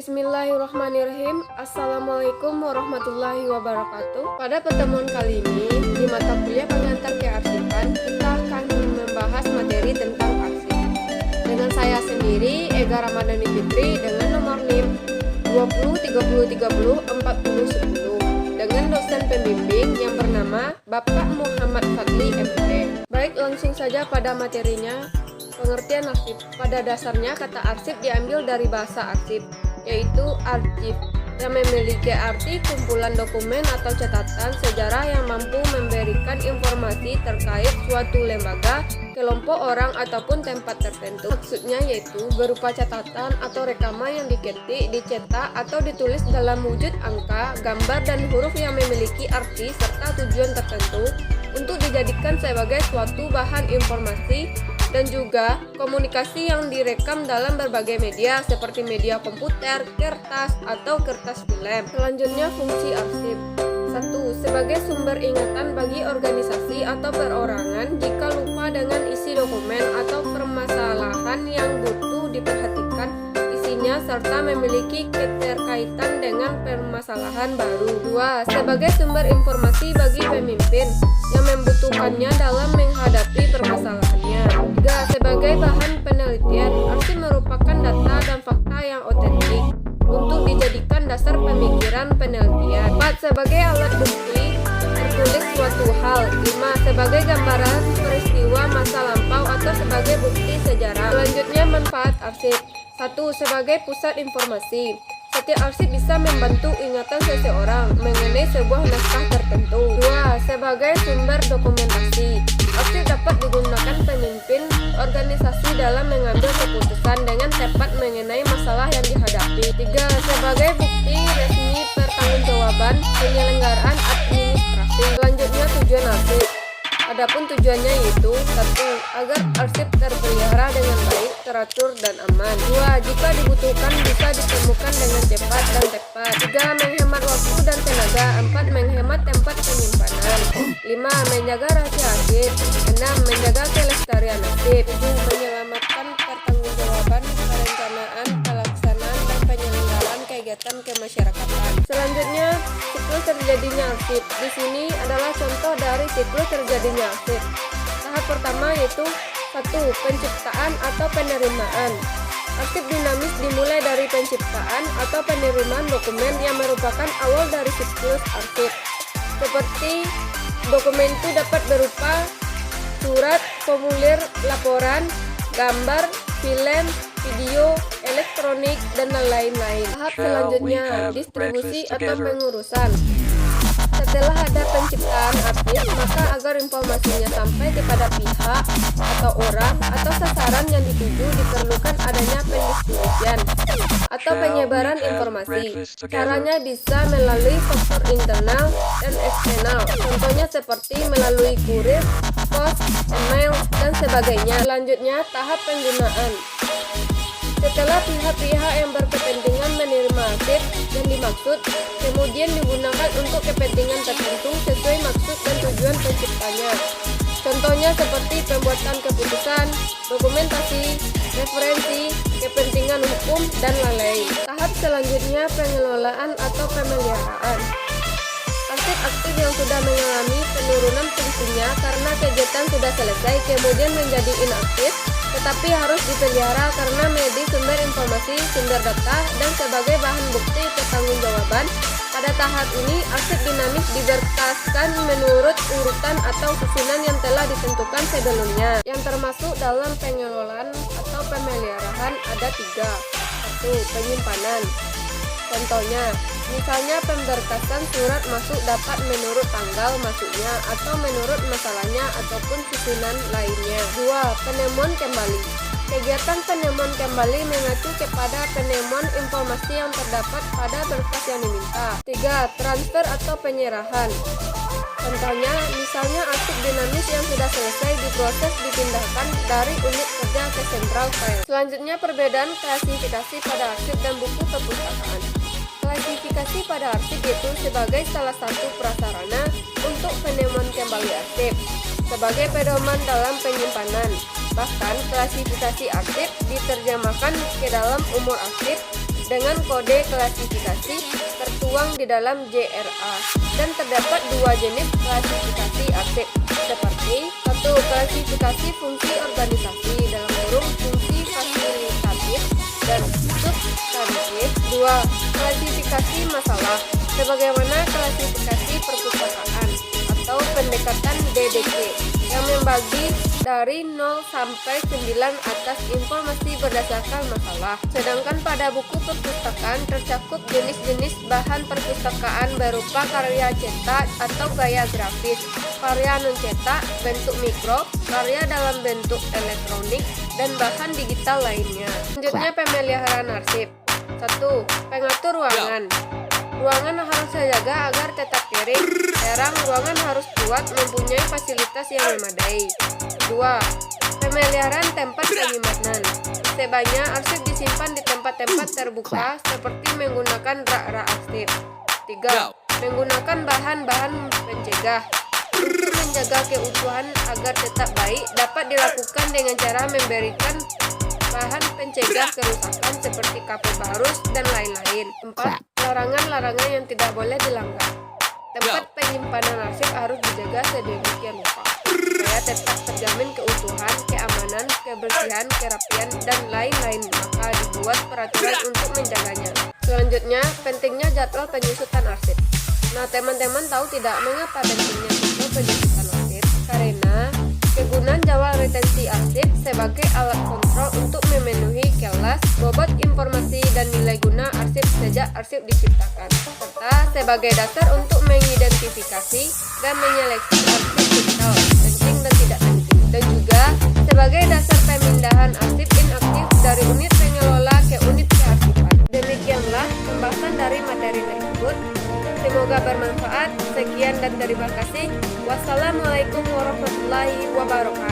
Bismillahirrahmanirrahim. Assalamualaikum warahmatullahi wabarakatuh. Pada pertemuan kali ini di mata kuliah pengantar kearsipan, kita akan membahas materi tentang arsip. Dengan saya sendiri, Ega Ramadhani Fitri, dengan nomor NIM 2030304010 dengan dosen pembimbing yang bernama Bapak Muhammad Fadli MP. Baik, langsung saja pada materinya. Pengertian arsip. Pada dasarnya kata arsip diambil dari bahasa arsip, yaitu arsip, yang memiliki arti kumpulan dokumen atau catatan sejarah yang mampu memberikan informasi terkait suatu lembaga, kelompok orang ataupun tempat tertentu. Maksudnya yaitu berupa catatan atau rekaman yang diketik, dicetak atau ditulis dalam wujud angka, gambar dan huruf yang memiliki arti serta tujuan tertentu untuk dijadikan sebagai suatu bahan informasi dan juga komunikasi yang direkam dalam berbagai media seperti media komputer, kertas, atau kertas film. Selanjutnya, fungsi arsip. 1. Sebagai sumber ingatan bagi organisasi atau perorangan jika lupa dengan isi dokumen atau permasalahan yang butuh diperhatikan isinya serta memiliki keterkaitan dengan permasalahan baru. 2. Sebagai sumber informasi bagi pemimpin yang membutuhkannya dalam menghadapi permasalahannya. 3. Sebagai bahan penelitian, arsip merupakan data dan fakta yang otentik untuk dijadikan dasar pemikiran penelitian. 4. Sebagai alat bukti tertulis suatu hal. 5. Sebagai gambaran peristiwa masa lampau atau sebagai bukti sejarah. Selanjutnya, manfaat arsip. 1. Sebagai pusat informasi. Setiap arsip bisa membantu ingatan seseorang mengenai sebuah naskah tertentu. 2. Sebagai sumber dokumentasi. Arsip dapat digunakan pemimpin organisasi dalam mengambil keputusan dengan tepat mengenai masalah yang dihadapi. 3. Sebagai bukti resmi pertanggungjawaban penyelenggaraan administrasi. Selanjutnya, tujuan arsip. Adapun tujuannya yaitu 1. Agar arsip terpelihara dengan baik, teratur, dan aman. 2. Jika dibutuhkan bisa ditemukan dengan cepat dan tepat. 3. Menghemat waktu dan tenaga. 4. Menghemat tempat penyimpanan. 5. Menjaga rahasia arsip. 6. Menjaga kelestarian arsip. 7. Menyelamatkan pertanggungjawaban perencanaan, pelaksanaan, dan penyelenggaraan kegiatan kemasyarakatan. Selanjutnya, siklus terjadinya arsip. Di sini adalah contoh dari siklus terjadinya arsip. Tahap pertama yaitu 1. Penciptaan atau penerimaan. Arsip dinamis dimulai dari penciptaan atau penerimaan dokumen yang merupakan awal dari siklus arsip. Seperti dokumen itu dapat berupa surat, formulir, laporan, gambar, film, video, elektronik, dan lain-lain. Tahap selanjutnya, distribusi atau pengurusan. Setelah ada penciptaan arsip, maka agar informasinya sampai kepada pihak atau orang atau sasaran yang dituju diperlukan adanya pendistribusian atau penyebaran informasi. Caranya bisa melalui faktor internal dan eksternal. Contohnya seperti melalui kurir, pos, email, dan sebagainya. Selanjutnya, tahap penggunaan. Setelah pihak-pihak yang berkepentingan menerima arsip yang dimaksud, kemudian digunakan untuk kepentingan tertentu sesuai maksud dan tujuan penciptanya. Contohnya seperti pembuatan keputusan, dokumentasi, referensi, kepentingan hukum, dan lain-lain. Tahap selanjutnya, pengelolaan atau pemeliharaan. Arsip aktif yang sudah mengalami penurunan fungsinya karena kegiatan sudah selesai kemudian menjadi inaktif, tetapi harus dipelihara karena menjadi sumber informasi, sumber data, dan sebagai bahan bukti pertanggungjawaban. Pada tahap ini, arsip dinamis diberkaskan menurut urutan atau susunan yang telah ditentukan sebelumnya. Yang termasuk dalam pengelolaan atau pemeliharaan ada 3. 1. Penyimpanan. Contohnya, misalnya pemberkasan surat masuk dapat menurut tanggal masuknya atau menurut masalahnya ataupun susunan lainnya. 2. Penemuan kembali. Kegiatan penemuan kembali mengacu kepada penemuan informasi yang terdapat pada berkas yang diminta. 3. Transfer atau penyerahan. Contohnya, misalnya arsip dinamis yang sudah selesai diproses dipindahkan dari unit kerja ke sentral file. Selanjutnya, perbedaan klasifikasi pada arsip dan buku perpustakaan. Klasifikasi pada arsip itu sebagai salah satu prasarana untuk penemuan kembali arsip, sebagai pedoman dalam penyimpanan. Bahkan klasifikasi arsip diterjemahkan ke dalam umur arsip dengan kode klasifikasi tertuang di dalam JRA, dan terdapat dua jenis klasifikasi arsip seperti: 1. Klasifikasi fungsi organisasi dalam kurung fungsi fasilitatif dan substantif. 2. Klasifikasi masalah sebagaimana klasifikasi perpustakaan atau pendekatan DDK yang membagi dari 0 sampai 9 atas informasi berdasarkan masalah. Sedangkan pada buku perpustakaan tercakup jenis-jenis bahan perpustakaan berupa karya cetak atau gaya grafis, karya non-cetak, bentuk mikro, karya dalam bentuk elektronik, dan bahan digital lainnya. Selanjutnya, pemeliharaan arsip. 1. Pengatur ruangan. Ruangan harus terjaga agar tetap kering, terang. Ruangan harus kuat, mempunyai fasilitas yang memadai. 2. Pemeliharaan tempat penyimpanan. Sebaiknya arsip disimpan di tempat-tempat terbuka seperti menggunakan rak-rak arsip. 3. Menggunakan bahan-bahan pencegah. Untuk menjaga keutuhan agar tetap baik, dapat dilakukan dengan cara memberikan bahan pencegah kerusakan seperti kapur barus dan lain-lain. 4. Larangan-larangan yang tidak boleh dilanggar. Tempat penyimpanan arsip harus dijaga sedemikian rupa supaya tetap terjamin keutuhan, keamanan, kebersihan, kerapian, dan lain-lain. Maka dibuat peraturan untuk menjaganya. Selanjutnya, pentingnya jadwal penyusutan arsip. Nah, teman-teman tahu tidak mengapa pentingnya jadwal penyusutan arsip? Karena kegunaan jadwal retensi arsip sebagai alat kontrol untuk memenuhi kelas, bobot informasi, dan nilai guna arsip sejak arsip diciptakan, serta sebagai dasar untuk mengidentifikasi dan menyeleksi arsip digital penting dan tidak penting, dan juga sebagai dasar pemindahan arsip inaktif dari unit pengelola ke unit kearsipan. Demikianlah pembahasan dari materi tersebut. Semoga bermanfaat. Sekian dan terima kasih. Wassalamualaikum warahmatullahi wabarakatuh.